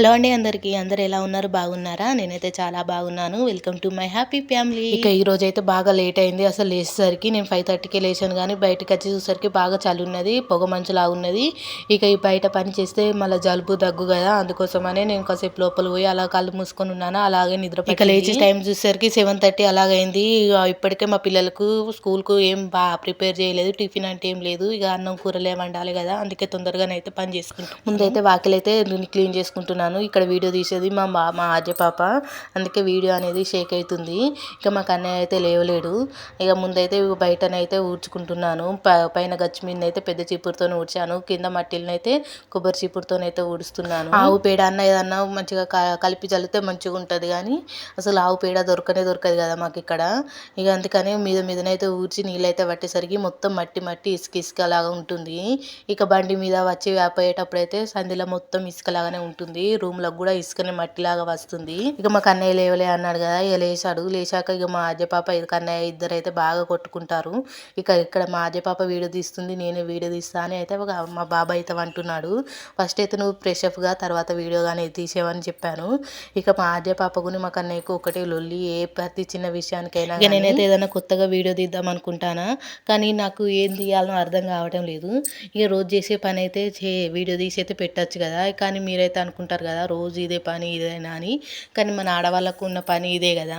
Hello అండి అందరికీ. అందరూ ఎలా ఉన్నారు? బాగున్నారా? నేనైతే చాలా బాగున్నాను. Welcome to my happy family. ఇక ఈరోజైతే బాగా లేట్ అయింది. అసలు లేచేసరికి నేను 5:30కే లేచాను గానీ బయటకొచ్చి చూసేసరికి బాగా చలున్నది. పొగ మంచులాగున్నది. ఇక ఈ బయట పని చేస్తే మళ్ళీ జలుబు, దగ్గు కదా, అందుకోసమనే నేను కాసేపు లోపల పోయి అలా కళ్ళు మూసుకొని ఉన్నాను. అలాగే నిద్ర పట్టింది. ఇక లేచి టైం చూసేసరికి 7:30 అలాగైంది. ఇక ఇప్పటికే మా పిల్లలకు స్కూల్‌కు ఏం ప్రిపేర్ చేయలేదు. టిఫిన్ అంటే ఏం లేదు. ఇక అన్నం కూరలే వండాలి కదా, అందుకే తొందరగానైతే పని చేసుకుంటున్నాను. ముందైతే వాకిలైతే క్లీన్ చేసుకుంటున్నాను. ఇక్కడ వీడియో తీసేది మా ఆద్య పాప, అందుకే వీడియో అనేది షేక్ అవుతుంది. ఇక మా కన్నయ్య అయితే లేవలేడు. ఇక ముందైతే బయటనైతే ఊడ్చుకుంటున్నాను. పైన గచ్చి మీద అయితే పెద్ద చీపురుతో ఊడ్చాను. కింద మట్టిలనైతే కొబ్బరి చీపురుతోనైతే ఊడుస్తున్నాను. ఆవు పేడ అన్న ఏదన్నా మంచిగా కలిపి చల్లితే మంచిగా ఉంటుంది, కానీ అసలు ఆవు పేడ దొరకదు కదా మాకు ఇక్కడ. ఇక అందుకని మీదనైతే ఊడ్చి నీళ్ళైతే పట్టేసరికి మొత్తం మట్టి ఇసుక లాగా ఉంటుంది. ఇక బండి మీద వచ్చి పోయేటప్పుడైతే సంధిలో మొత్తం ఇసుకలాగానే ఉంటుంది. రూమ్లకు కూడా ఇసుకనే మట్టిలాగా వస్తుంది. ఇక మా కన్నయ్య లేవలే అన్నాడు కదా, ఇక లేచాడు. లేచాక ఇక మా ఆద్య పాప కన్నయ్య ఇద్దరు అయితే బాగా కొట్టుకుంటారు. ఇక ఇక్కడ మా ఆద్య పాప వీడియో తీస్తుంది, నేను వీడియో తీస్తా అని అయితే మా బాబాయ్ అయితే అంటున్నాడు. ఫస్ట్ అయితే నువ్వు ఫ్రెష్ అప్గా తర్వాత వీడియో కానీ తీసేవని చెప్పాను. ఇక మా ఆద్య పాపకుని మా కన్నయ్యకు ఒకటే లొల్లి, ప్రతి చిన్న విషయానికైనా. ఇక నేనైతే ఏదైనా కొత్తగా వీడియో తీద్దాం అనుకుంటానా, కానీ నాకు ఏం తీయాలనో అర్థం కావటం లేదు. ఇక రోజు చేసే పని అయితే వీడియో తీసి అయితే పెట్టచ్చు కదా, కానీ మీరైతే అనుకుంటారు కదా రోజు ఇదే పని ఇదేనా అని. కానీ మన ఆడవాళ్ళకు ఉన్న పని ఇదే కదా.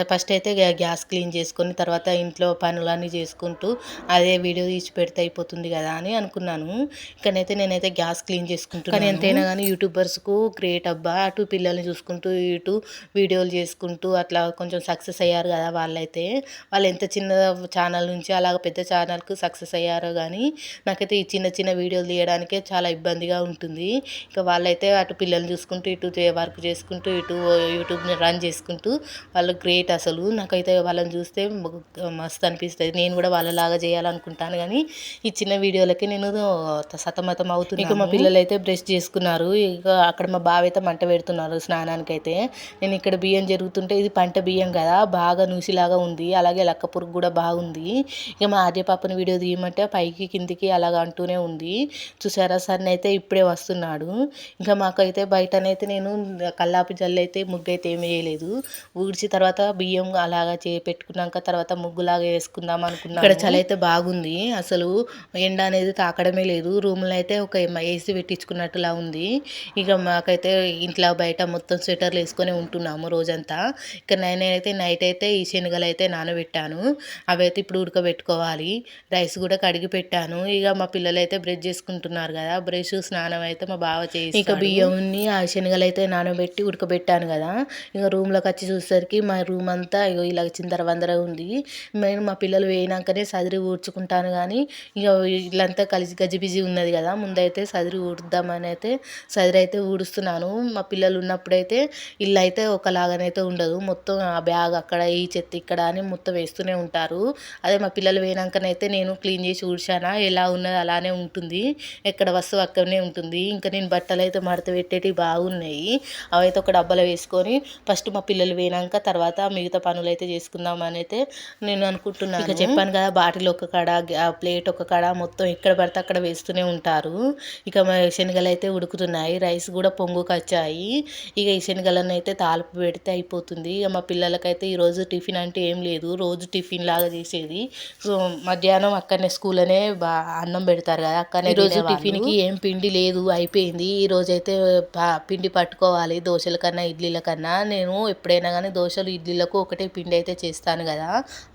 ఫస్ట్ అయితే గ్యాస్ క్లీన్ చేసుకొని తర్వాత ఇంట్లో పనులన్నీ చేసుకుంటూ అదే వీడియో తీసి పెడితే అయిపోతుంది కదా అని అనుకున్నాను. ఇక్కడైతే నేనైతే గ్యాస్ క్లీన్ చేసుకుంటున్నాను. కానీ ఎంతైనా కానీ యూట్యూబర్స్కు గ్రేట్ అబ్బా, అటు పిల్లల్ని చూసుకుంటూ ఇటు వీడియోలు చేసుకుంటూ అట్లా కొంచెం సక్సెస్ అయ్యారు కదా వాళ్ళైతే. వాళ్ళు ఎంత చిన్న ఛానల్ నుంచి అలాగ పెద్ద ఛానల్కు సక్సెస్ అయ్యారో, కానీ నాకైతే ఈ చిన్న చిన్న వీడియోలు తీయడానికే చాలా ఇబ్బందిగా ఉంటుంది. ఇక వాళ్ళైతే అటు పిల్లల్ని చూసుకుంటూ ఇటు వర్క్ చేసుకుంటూ ఇటు యూట్యూబ్ని రన్ చేసుకుంటూ వాళ్ళు గ్రేట్. అసలు నాకైతే వాళ్ళని చూస్తే మస్తు అనిపిస్తుంది. నేను కూడా వాళ్ళలాగా చేయాలనుకుంటాను, కానీ ఈ చిన్న వీడియోలకి నేను సతమతం అవుతున్నాను. ఇక మా పిల్లలు అయితే బ్రష్ చేసుకున్నారు. ఇక అక్కడ మా బావ అయితే మంట పెడుతున్నారు స్నానానికైతే. నేను ఇక్కడ బియ్యం జరుగుతుంటే, ఇది పంట బియ్యం కదా, బాగా నూసిలాగా ఉంది. అలాగే లక్క పురుగు కూడా బాగుంది. ఇక మా ఆద్య పాపని వీడియో తీయమంటే పైకి కిందికి అలాగ అంటూనే ఉంది. చూసారా, సన్ అయితే ఇప్పుడే వస్తున్నాడు. ఇంకా మాకైతే బయటనైతే నేను కల్లాపి జల్లు అయితే ముగ్గు అయితే ఏమి వేయలేదు. ఊడ్చి తర్వాత బియ్యం అలాగా పెట్టుకున్నాక తర్వాత ముగ్గులాగా వేసుకుందాం అనుకున్నాను. ఇక్కడ చలి అయితే బాగుంది. అసలు ఎండ అనేది తాకడమే లేదు. రూమ్లో అయితే ఒక ఏసీ పెట్టించుకున్నట్టులా ఉంది. ఇక మాకైతే ఇంట్లో బయట మొత్తం స్వెటర్లు వేసుకొని ఉంటున్నాము రోజంతా. ఇక నేనైతే నైట్ అయితే ఈ శనగలు అయితే నానబెట్టాను. అవి అయితే ఇప్పుడు ఉడకబెట్టుకోవాలి. రైస్ కూడా కడిగి పెట్టాను. ఇక మా పిల్లలు అయితే బ్రష్ చేసుకుంటున్నారు కదా, బ్రష్ స్నానం అయితే మా బావ చేసి ఇక బియ్యంని ఆ శనగలు అయితే నానబెట్టి ఉడకబెట్టాను కదా. ఇక రూమ్లోకి వచ్చి చూసేసరికి మా రూమ్ అంతా ఇలా చిందరవందర ఉంది. నేను మా పిల్లలు వేయినాకనే సదిరి ఊడ్చుకుంటాను, కానీ ఇక ఇల్లంతా కలిసి గజిబిజి ఉన్నది కదా, ముందైతే సదిరి ఊడుద్దామని అయితే సదిరి అయితే ఊడుస్తున్నాను. మా పిల్లలు ఉన్నప్పుడైతే ఇల్లు అయితే ఒకలాగానైతే ఉండదు. మొత్తం ఆ బ్యాగ్ అక్కడ, ఈ చెత్త ఇక్కడ అని మొత్తం వేస్తూనే ఉంటారు. అదే మా పిల్లలు వేయినాకనైతే నేను క్లీన్ చేసి ఊడ్చానా, ఎలా ఉన్నది అలానే ఉంటుంది. ఎక్కడ వస్తువు అక్కడనే ఉంటుంది. ఇంకా నేను బట్టలు అయితే మడత పెట్టేటివి బాగున్నాయి. అవైతే ఒక డబ్బాలో వేసుకొని ఫస్ట్ మా పిల్లలు వేయినాక తర్వాత మిగతా పనులు అయితే చేసుకుందామని అయితే నేను అనుకుంటున్నాను. ఇక చెప్పాను కదా, బాటిల్ ఒక కాడ, ప్లేట్ ఒక కాడ, మొత్తం ఎక్కడ పడితే అక్కడ వేస్తూనే ఉంటారు. ఇక మా శనగలు అయితే ఉడుకుతున్నాయి. రైస్ కూడా పొంగుకొచ్చాయి. ఇక ఈ శనగలను అయితే తాలింపు పెడితే అయిపోతుంది. ఇక మా పిల్లలకైతే ఈరోజు టిఫిన్ అంటే ఏం లేదు. రోజు టిఫిన్ లాగా చేసేది. సో మధ్యాహ్నం అక్కడనే స్కూల్లోనే అన్నం పెడతారు కదా, అక్కడనే. ఈరోజు టిఫిన్కి ఏం పిండి లేదు, అయిపోయింది. ఈరోజైతే పిండి పట్టుకోవాలి దోశల కన్నా ఇడ్లీల కన్నా. నేను ఎప్పుడైనా కానీ దోశలు ఇడ్లీలకు ఒకటే పిండి అయితే చేస్తాను కదా,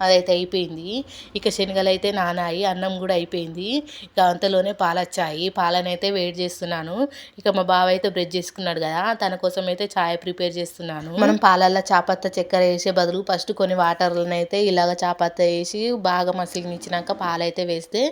అదైతే అయిపోయింది. ఇక శనగలు అయితే నానాయి, అన్నం కూడా అయిపోయింది. ఇక అంతలోనే పాలు వచ్చాయి. పాలనైతే వేడి చేస్తున్నాను. ఇక మా బావ అయితే బ్రష్ చేసుకున్నాడు కదా, తన కోసం అయితే ఛాయ్ ప్రిపేర్ చేస్తున్నాను. మనం పాలల్లో చాపత్త చక్కెర వేసే బదులు ఫస్ట్ కొన్ని వాటర్లను అయితే ఇలాగ చాపత్త వేసి బాగా మసిలినిచ్చినాక పాలైతే వేస్తే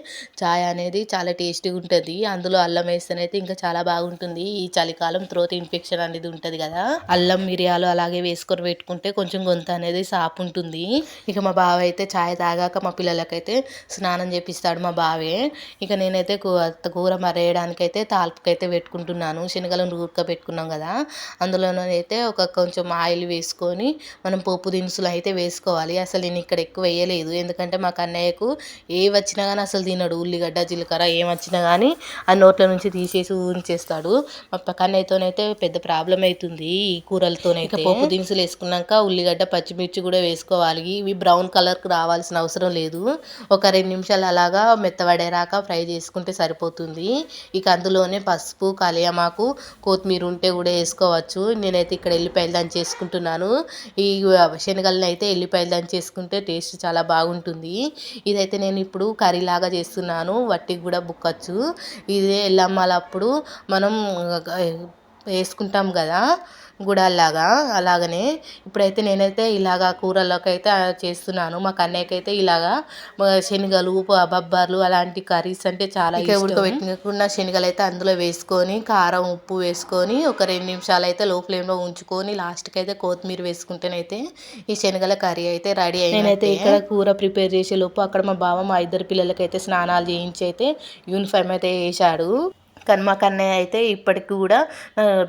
ఛాయ్ అనేది చాలా టేస్టీగా ఉంటుంది. అందులో అల్లం వేస్తేనైతే ఇంకా చాలా బాగుంటుంది. ఈ చలికాలం త్రోట్ ఇన్ఫెక్షన్ అనేది ఉంటుంది కదా, అల్లం మిరియాలు అలాగే వేసుకొని పెట్టుకుంటే కొంచెం గొంతు అనేది సాపు ఉంటుంది. ఇక మా బావ అయితే ఛాయ్ తాగాక మా పిల్లలకైతే స్నానం చేపిస్తాడు మా బావే. ఇక నేనైతే కూర మరేయడానికైతే తాలింపుకైతే పెట్టుకుంటున్నాను. శనగలను పెట్టుకున్నాం కదా, అందులోనైతే కొంచెం ఆయిల్ వేసుకొని మనం పోపు దినుసులు అయితే వేసుకోవాలి. అసలు నేను ఇక్కడ ఎక్కువ వేయలేదు, ఎందుకంటే మా కన్నయ్యకు ఏ వచ్చినా కానీ అసలు తినడు. ఉల్లిగడ్డ జీలకర్ర ఏం వచ్చినా కానీ ఆ నోట్ల నుంచి తీసేసి ఉంచేస్తాడు. మా కన్నయ్యతోనైతే పెద్ద ప్రాబ్లం అవుతుంది ఈ కూరలతోనైతే. పోపు దినుసులు వేసుకున్నాక ఉల్లిగడ్డ పచ్చిమిర్చి కూడా వేసుకోవాలి. ఇవి బ్రౌన్ కలర్కి రావాల్సిన అవసరం లేదు. ఒక 2 నిమిషాలు అలాగా మెత్తబడేరాక ఫ్రై చేసుకుంటే సరిపోతుంది. ఇక అందులోనే పసుపు, కలియమాకు, కొత్తిమీర ఉంటే కూడా వేసుకోవచ్చు. నేనైతే ఇక్కడ ఎల్లిపాయలు దంచేసుకుంటున్నాను. ఈ శనగలను అయితే ఎల్లిపాయలు దంచేసుకుంటే టేస్ట్ చాలా బాగుంటుంది. ఇదైతే నేను ఇప్పుడు కర్రీ లాగా చేస్తున్నాను. వట్టికి కూడా బుక్కచ్చు. ఇదే ఎల్లమ్మలప్పుడు మనం వేసుకుంటాం కదా గుడాల్లాగా, అలాగనే ఇప్పుడైతే నేనైతే ఇలాగా కూరలోకి అయితే చేస్తున్నాను. మా కన్నయ్యకైతే ఇలాగా శనగలు, బొబ్బర్లు అలాంటి కర్రీస్ అంటే చాలా ఇష్టం. ఉడకబెట్టుకున్న శనగలు అయితే అందులో వేసుకొని కారం, ఉప్పు వేసుకొని ఒక 2 నిమిషాలు అయితే లో ఫ్లేమ్లో ఉంచుకొని లాస్ట్కి అయితే కొత్తిమీర వేసుకుంటేనైతే ఈ శనగల కర్రీ అయితే రెడీ అయింది. నేనైతే ఇక్కడ కూర ప్రిపేర్ చేసే లోపు అక్కడ మా బావ మా ఇద్దరు పిల్లలకైతే స్నానాలు చేయించి అయితే యూనిఫామ్ అయితే వేసాడు. కానీ మా కన్నయ్య అయితే ఇప్పటికి కూడా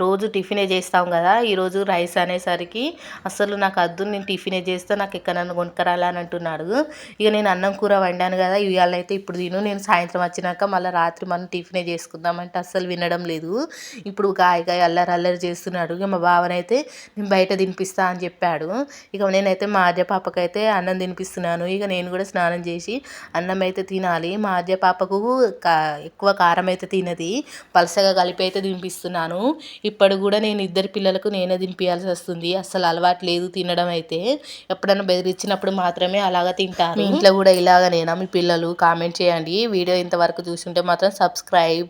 రోజు టిఫినే చేస్తాం కదా, ఈరోజు రైస్ అనేసరికి అసలు నాకు వద్దు, నేను టిఫినే చేస్తా, నాకు ఎక్కడన్నా కొనుక్కరాలని అంటున్నాడు. ఇక నేను అన్నం కూర వండాను కదా, ఇవాళ అయితే ఇప్పుడు తిను, నేను సాయంత్రం వచ్చినాక మళ్ళీ రాత్రి మనం టిఫినే చేసుకుందామంటే అస్సలు వినడం లేదు. ఇప్పుడు గాయ అల్లరి అల్లరి చేస్తున్నాడు. ఇక మా బావనైతే నేను బయట తినిపిస్తా అని చెప్పాడు. ఇక నేనైతే మా ఆద్య పాపకైతే అన్నం తినిపిస్తున్నాను. ఇక నేను కూడా స్నానం చేసి అన్నం అయితే తినాలి. మా ఆద్య పాపకు ఎక్కువ కారం అయితే తినది, పలసగా కలిపి అయితే తినిపిస్తున్నాను. ఇప్పుడు కూడా నేను ఇద్దరు పిల్లలకు నేనే తినిపించాల్సి వస్తుంది. అస్సలు అలవాటు లేదు తినడం అయితే. ఎప్పుడైనా బెదిరించినప్పుడు మాత్రమే అలాగా తింటారు. మీ ఇంట్లో కూడా ఇలాగనేనా మీ పిల్లలు? కామెంట్ చేయండి. వీడియో ఇంతవరకు చూసుంటే మాత్రం సబ్స్క్రైబ్